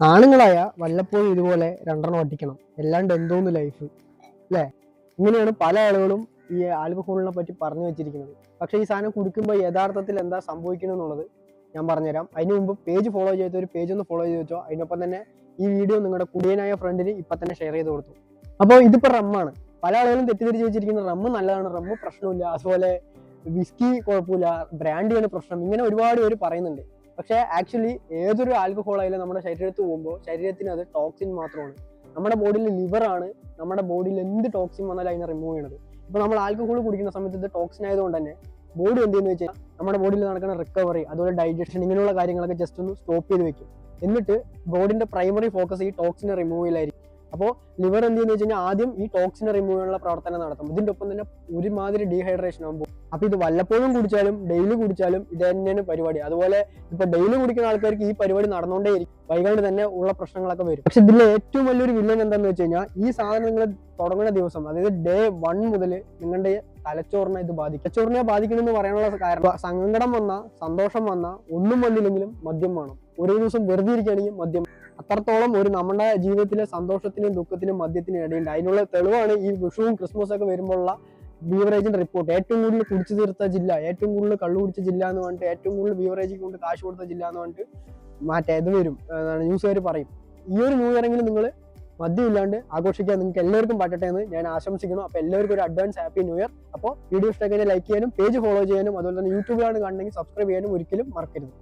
ആണുങ്ങളായ വല്ലപ്പോഴും ഇതുപോലെ രണ്ടെണ്ണം ഒട്ടിക്കണം, അല്ലാണ്ട് എന്തോന്ന് ലൈഫ് അല്ലേ? ഇങ്ങനെയാണ് പല ആളുകളും ഈ ആൽക്കഹോളിനെ പറ്റി പറഞ്ഞു വെച്ചിരിക്കുന്നത്. പക്ഷേ ഈ സാധനം കുടിക്കുമ്പോൾ യഥാർത്ഥത്തിൽ എന്താ സംഭവിക്കണം എന്നുള്ളത് ഞാൻ പറഞ്ഞുതരാം. അതിന് മുമ്പ് പേജ് ഫോളോ ചെയ്ത ഒരു പേജ് ഒന്ന് ഫോളോ ചെയ്ത് വെച്ചോ. അതിനൊപ്പം തന്നെ ഈ വീഡിയോ നിങ്ങളുടെ കുടിയനായ ഫ്രണ്ടിന് ഇപ്പം തന്നെ ഷെയർ ചെയ്ത് കൊടുത്തു. അപ്പോൾ ഇതിപ്പോൾ റമ്മാണ്. പല ആളുകളും തെറ്റിദ്ധരിച്ച് വെച്ചിരിക്കുന്നത് റമ്മ് നല്ലതാണ്, റമ്മ് പ്രശ്നമില്ല, അതുപോലെ വിസ്കി കുഴപ്പമില്ല, ബ്രാൻഡിയാണ് പ്രശ്നം, ഇങ്ങനെ ഒരുപാട് പേര് പറയുന്നുണ്ട്. പക്ഷേ ആക്ച്വലി ഏതൊരു ആൽക്കഹോൾ ആയാലും നമ്മുടെ ശരീരത്തിൽ പോകുമ്പോൾ ശരീരത്തിന് അത് ടോക്സിൻ മാത്രമാണ്. നമ്മുടെ ബോഡിയിൽ ലിവറാണ് നമ്മുടെ ബോഡിയിൽ എന്ത് ടോക്സിൻ വന്നാലും അതിനെ റിമൂവ് ചെയ്യണത്. ഇപ്പോൾ നമ്മൾ ആൽക്കഹോൾ കുടിക്കുന്ന സമയത്ത് ഇത് ടോക്സിൻ ആയതുകൊണ്ട് തന്നെ ബോഡി എന്ത് ചെയ്യുന്നു വെച്ചാൽ നമ്മുടെ ബോഡിയിൽ നടക്കുന്ന റിക്കവറി, അതുപോലെ ഡൈജഷൻ, ഇങ്ങനെയുള്ള കാര്യങ്ങളൊക്കെ ജസ്റ്റ് ഒന്ന് സ്റ്റോപ്പ് ചെയ്ത് വെക്കും. എന്നിട്ട് ബോഡിന്റെ പ്രൈമറി ഫോക്കസ് ഈ ടോക്സിനെ റിമൂവ് ചെയ്യലായിരിക്കും. അപ്പോൾ ലിവർ എന്ത് ചെയ്യുന്ന വെച്ച് കഴിഞ്ഞാൽ ആദ്യം ഈ ടോക്സിനെ റിമൂവ് ചെയ്യാനുള്ള പ്രവർത്തനം നടത്തും. ഇതിൻ്റെ ഒപ്പം തന്നെ ഒരുമാതിരി ഡീഹൈഡ്രേഷൻ ആകുമ്പോൾ അപ്പൊ ഇത് വല്ലപ്പോഴും കുടിച്ചാലും ഡെയിലി കുടിച്ചാലും ഇത് തന്നെയാണ് പരിപാടി. അതുപോലെ ഇപ്പൊ ഡെയിലി കുടിക്കുന്ന ആൾക്കാർക്ക് ഈ പരിപാടി നടന്നുകൊണ്ടേയിരിക്കും, വൈകാണ്ട് തന്നെ ഉള്ള പ്രശ്നങ്ങളൊക്കെ വരും. പക്ഷെ ഇതിലെ ഏറ്റവും വലിയൊരു വില്ലൻ എന്താണെന്ന് വെച്ച് കഴിഞ്ഞാൽ ഈ സാധനം നിങ്ങൾ തുടങ്ങുന്ന ദിവസം, അതായത് ഡേ 1 മുതൽ നിങ്ങളുടെ തലച്ചോറിനെ ഇത് ബാധിക്കും. തലച്ചോറിനെ ബാധിക്കണമെന്ന് പറയാനുള്ള കാരണം, സങ്കടം വന്ന, സന്തോഷം വന്ന, ഒന്നും വന്നില്ലെങ്കിലും മദ്യം വേണം. ഒരു ദിവസം വെറുതെ ഇരിക്കുകയാണെങ്കിൽ മദ്യം. അത്രത്തോളം ഒരു നമ്മുടെ ജീവിതത്തിലെ സന്തോഷത്തിനും ദുഃഖത്തിനും മദ്യത്തിനും ഇടയുണ്ട്. അതിനുള്ള തെളിവാണ് ഈ വിഷുവും ക്രിസ്മസ് ഒക്കെ വരുമ്പോഴുള്ള ബീവറേജിന്റെ റിപ്പോർട്ട്. ഏറ്റവും കൂടുതൽ കുടിച്ചു തീർത്ത ജില്ല, ഏറ്റവും കൂടുതൽ കള്ളു കുടിച്ച ജില്ല എന്ന് പറഞ്ഞിട്ട്, ഏറ്റവും കൂടുതൽ ബീവറേജിൽ കൊണ്ട് കാശ് കൊടുത്ത ജില്ല എന്ന് പറഞ്ഞിട്ട് മറ്റേ ഇത് വരും, ന്യൂസുകാർ പറയും. ഈ ഒരു ന്യൂ ഇയറെങ്കിലും നിങ്ങൾ മദ്യം ഇല്ലാണ്ട് ആഘോഷിക്കാൻ നിങ്ങൾക്ക് എല്ലാവർക്കും പറ്റട്ടെ എന്ന് ഞാൻ ആശംസിക്കുന്നു. അപ്പോൾ എല്ലാവർക്കും ഒരു അഡ്വാൻസ് ഹാപ്പി ന്യൂ ഇയർ. അപ്പോൾ വീഡിയോ ഇഷ്ടമായി ലൈക്ക് ചെയ്യാനും പേജ് ഫോളോ ചെയ്യാനും അതുപോലെ തന്നെ യൂട്യൂബിലാണ് കാണണമെങ്കിൽ സബ്സ്ക്രൈബ് ചെയ്യാനും ഒരിക്കലും മറക്കരുത്.